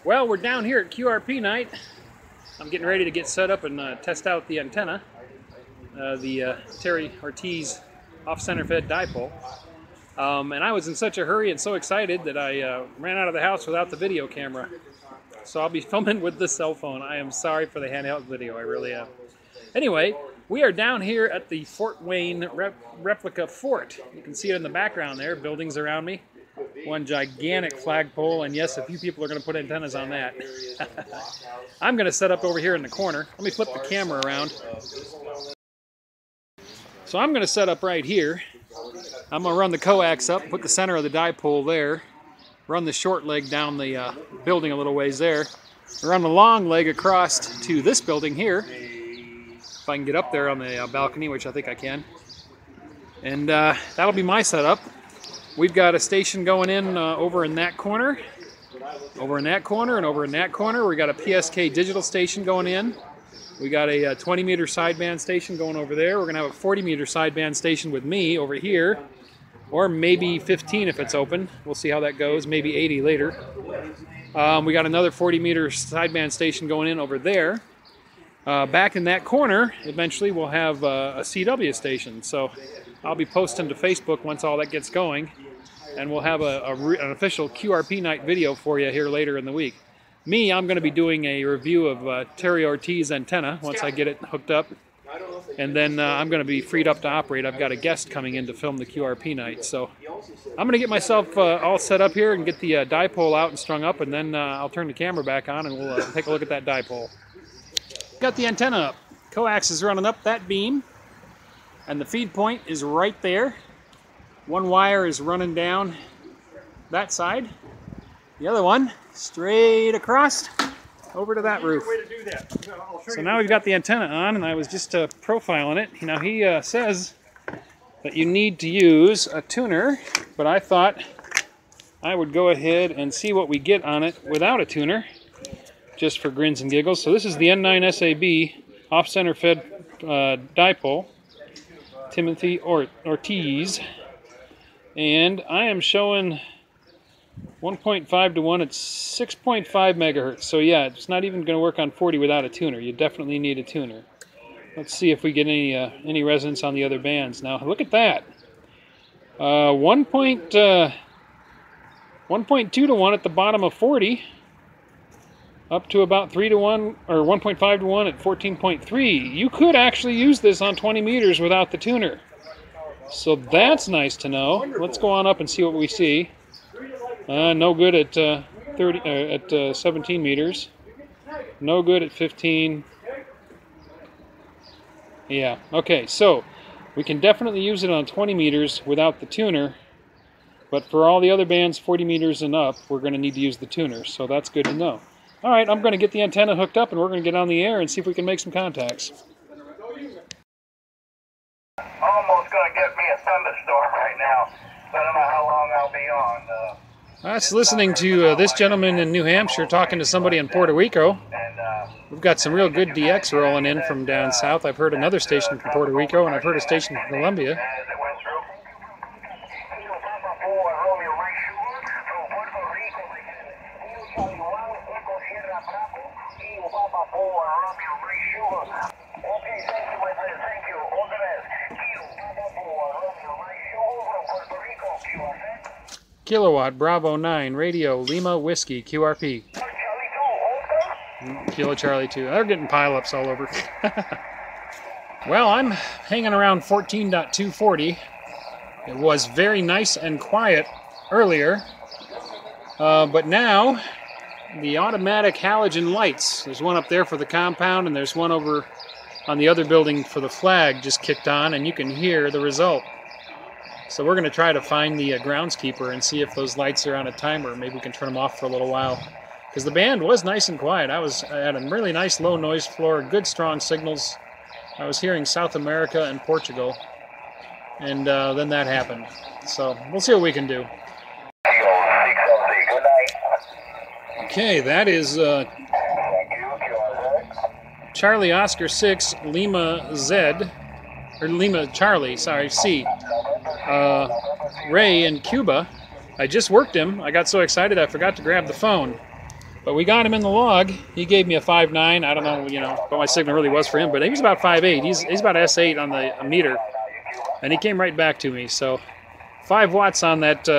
Well, we're down here at QRP night. I'm getting ready to get set up and test out the antenna, the Terry Ortiz off-center fed dipole. And I was in such a hurry and so excited that I ran out of the house without the video camera. So I'll be filming with the cell phone. I am sorry for the handheld video, I really am. Anyway, we are down here at the Fort Wayne replica fort. You can see it in the background there, buildings around me. One gigantic flagpole, and yes, a few people are going to put antennas on that. I'm going to set up over here in the corner. Let me flip the camera around. So I'm going to set up right here. I'm going to run the coax up, put the center of the dipole there, run the short leg down the building a little ways there, run the long leg across to this building here, if I can get up there on the balcony, which I think I can. And that'll be my setup. We've got a station going in over in that corner, over in that corner, and over in that corner. We got a PSK digital station going in. We got a 20-meter sideband station going over there. We're going to have a 40-meter sideband station with me over here, or maybe 15 if it's open. We'll see how that goes, maybe 80 later. We got another 40-meter sideband station going in over there. Back in that corner, eventually we'll have a CW station. So I'll be posting to Facebook once all that gets going, and we'll have an official QRP night video for you here later in the week. Me, I'm going to be doing a review of Terry Ortiz antenna once I get it hooked up, and then I'm going to be freed up to operate. I've got a guest coming in to film the QRP night, so I'm going to get myself all set up here and get the dipole out and strung up, and then I'll turn the camera back on and we'll take a look at that dipole. Got the antenna up. Coax is running up that beam, and the feed point is right there. One wire is running down that side. The other one straight across over to that roof. So now we've got the antenna on, and I was just profiling it. Now he says that you need to use a tuner, but I thought I would go ahead and see what we get on it without a tuner, just for grins and giggles. So this is the N9SAB off-center fed dipole, Timothy Ortiz, and I am showing 1.5 to 1 at 6.5 megahertz. So yeah, it's not even going to work on 40 without a tuner. You definitely need a tuner. Let's see if we get any resonance on the other bands. Now look at that. 1.2 to 1 at the bottom of 40, up to about 3 to 1 or 1.5 to 1 at 14.3. You could actually use this on 20 meters without the tuner. So that's nice to know. Let's go on up and see what we see. No good at 17 meters. No good at 15. Yeah, okay, so we can definitely use it on 20 meters without the tuner, but for all the other bands 40 meters and up, we're going to need to use the tuner, so that's good to know. All right, I'm going to get the antenna hooked up, and we're going to get on the air and see if we can make some contacts. Almost going to get me a thunderstorm right now. I don't know how long I'll be on. I was listening to this gentleman in New Hampshire talking to somebody in Puerto Rico. We've got some real good DX rolling in from down south. I've heard another station from Puerto Rico, and I've heard a station from Colombia. Kilowatt Bravo 9 Radio Lima Whiskey QRP. Kilo Charlie 2. They're getting pileups all over. Well, I'm hanging around 14.240. It was very nice and quiet earlier, but now the automatic halogen lights. There's one up there for the compound, and there's one over on the other building for the flag just kicked on, and you can hear the result. So we're going to try to find the groundskeeper and see if those lights are on a timer. Maybe we can turn them off for a little while. Because the band was nice and quiet. I had a really nice low noise floor, good strong signals. I was hearing South America and Portugal. And then that happened. So we'll see what we can do. Okay, that is Charlie Oscar 6, Lima Z, or Lima Charlie, sorry, C. Ray in Cuba. I just worked him. I got so excited I forgot to grab the phone. But we got him in the log. He gave me a 5.9. I don't know, what my signal really was for him, but he was about 5.8. He's about S8 on the meter, and he came right back to me. So 5 watts on that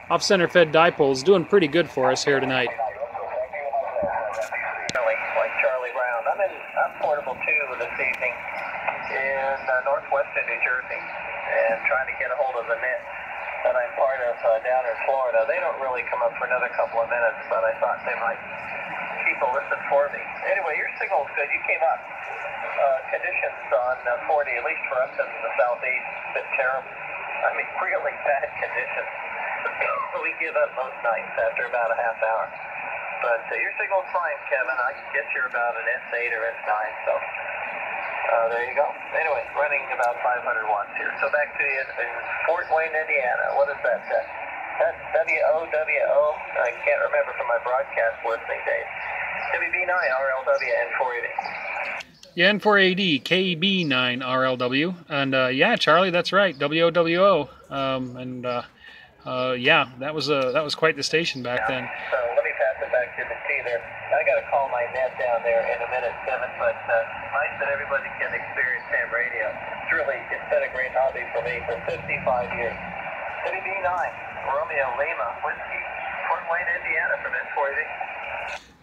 off-center fed dipole is doing pretty good for us here tonight. Like Charlie Brown. I'm portable too this evening in northwestern New Jersey, and trying to get a hold of the net that I'm part of down in Florida. They don't really come up for another couple of minutes, but I thought they might keep a listen for me. Anyway, your signal's good. You came up. Conditions on 40, at least for us in the southeast, a bit terrible. I mean, really bad conditions. We give up most nights after about a half hour. But your signal's fine, Kevin. I guess you're about an S8 or S9, so there you go. Anyway, running about 500 watts here. So back to you in Fort Wayne, Indiana. What is that? That's WOWO. I can't remember from my broadcast listening days. WB9 RLW N480. Yeah, N4AD, KB9RLW. And yeah, Charlie, that's right, WOWO. Yeah, that was quite the station back then. So let me pass it back to the T there. I got to call my net down there in a minute, Kevin, but nice that everybody can experience ham radio. It's been a great hobby for me for 55 years. WB9, Romeo Lima, Whiskey, Fort Wayne, Indiana from N4AD.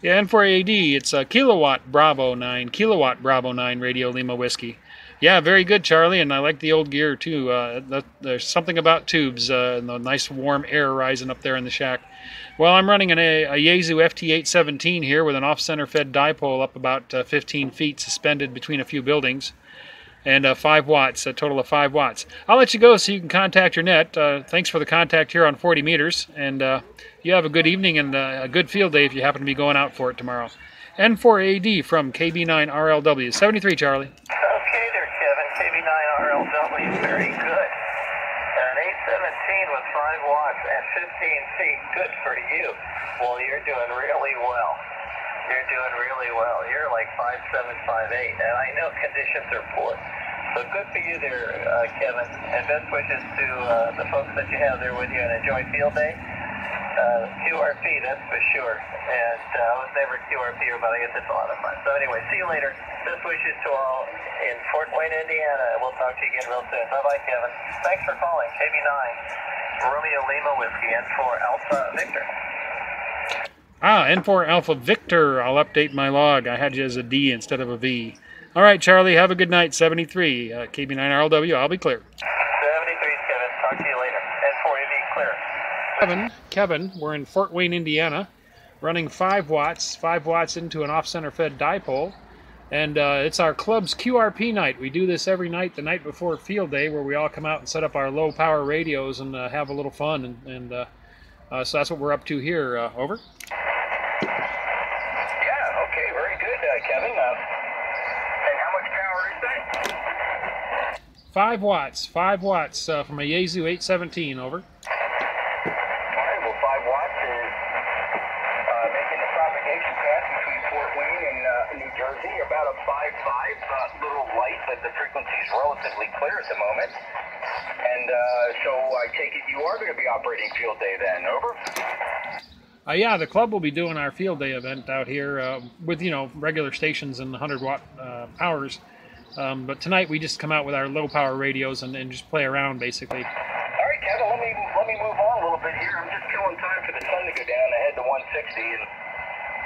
Yeah, N4AD, it's a Kilowatt Bravo 9 Radio Lima Whiskey. Yeah, very good, Charlie, and I like the old gear too. There's something about tubes and the nice warm air rising up there in the shack. Well, I'm running a Yaesu FT817 here with an off-center fed dipole up about 15 feet suspended between a few buildings, and 5 watts, a total of 5 watts. I'll let you go so you can contact your net. Thanks for the contact here on 40 meters, and you have a good evening and a good field day if you happen to be going out for it tomorrow. N4AD from KB9RLW. 73, Charlie. Okay there, Kevin. KB9RLW, very good. An 817 with 5 watts at 15 feet. Good for you. Well, you're doing really well. You're doing really well. You're like 5.7, 5.8, and I know conditions are poor. So good for you there, Kevin. And best wishes to the folks that you have there with you, and enjoy field day. QRP, that's for sure. And I was never a QRPer, but I guess it's a lot of fun. So anyway, see you later. Best wishes to all in Fort Wayne, Indiana. We'll talk to you again real soon. Bye-bye, Kevin. Thanks for calling. KB9, Romeo Lima Whiskey, N4 Alpha Victor. N4 Alpha Victor. I'll update my log. I had you as a D instead of a V. All right, Charlie, have a good night. 73, KB9RLW. I'll be clear. 73, Kevin. Talk to you later. N4AV clear. Kevin, we're in Fort Wayne, Indiana, running 5 watts into an off-center fed dipole, and it's our club's QRP night. We do this every night, the night before field day, where we all come out and set up our low-power radios and have a little fun, and so that's what we're up to here. Over. Yeah, okay, very good, Kevin. And how much power is that? 5 watts from a Yaesu 817, over. About a 5.5, little light, but the frequency is relatively clear at the moment. And so I take it you are going to be operating field day then, over? Yeah, the club will be doing our field day event out here with, regular stations and 100-watt powers. But tonight we just come out with our low-power radios and just play around, basically. All right, Kevin, let me move on a little bit here. I'm just killing time for the sun to go down ahead to 160, and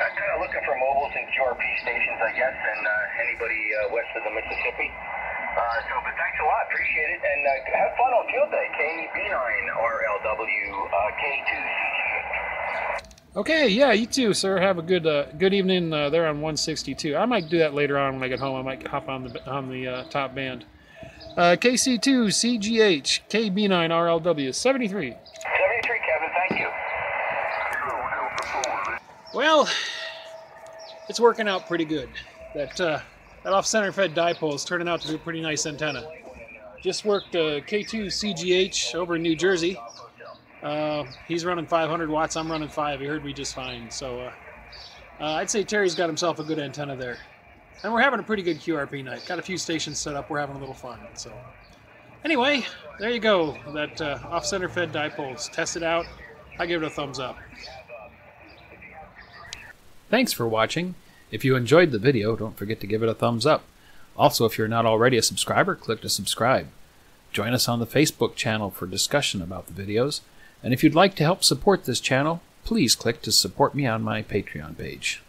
I'm kind of looking for mobiles and QRP stations, I guess, and anybody west of the Mississippi. But thanks a lot, appreciate it, and have fun on field day. KB9RLW, K2CG. Okay, yeah, you too, sir. Have a good evening there on 162. I might do that later on when I get home. I might hop on the top band. KC2CGH, KB9RLW, 73. 73, Kevin, thank you. Well, it's working out pretty good. That off-center fed dipole is turning out to be a pretty nice antenna. Just worked K2CGH over in New Jersey. He's running 500 watts, I'm running 5. He heard me just fine. So I'd say Terry's got himself a good antenna there. And we're having a pretty good QRP night. Got a few stations set up. We're having a little fun. So anyway, there you go. That off-center fed dipoles. Test it out. I give it a thumbs up. Thanks for watching. If you enjoyed the video, don't forget to give it a thumbs up. Also, if you're not already a subscriber, click to subscribe. Join us on the Facebook channel for discussion about the videos. And if you'd like to help support this channel, please click to support me on my Patreon page.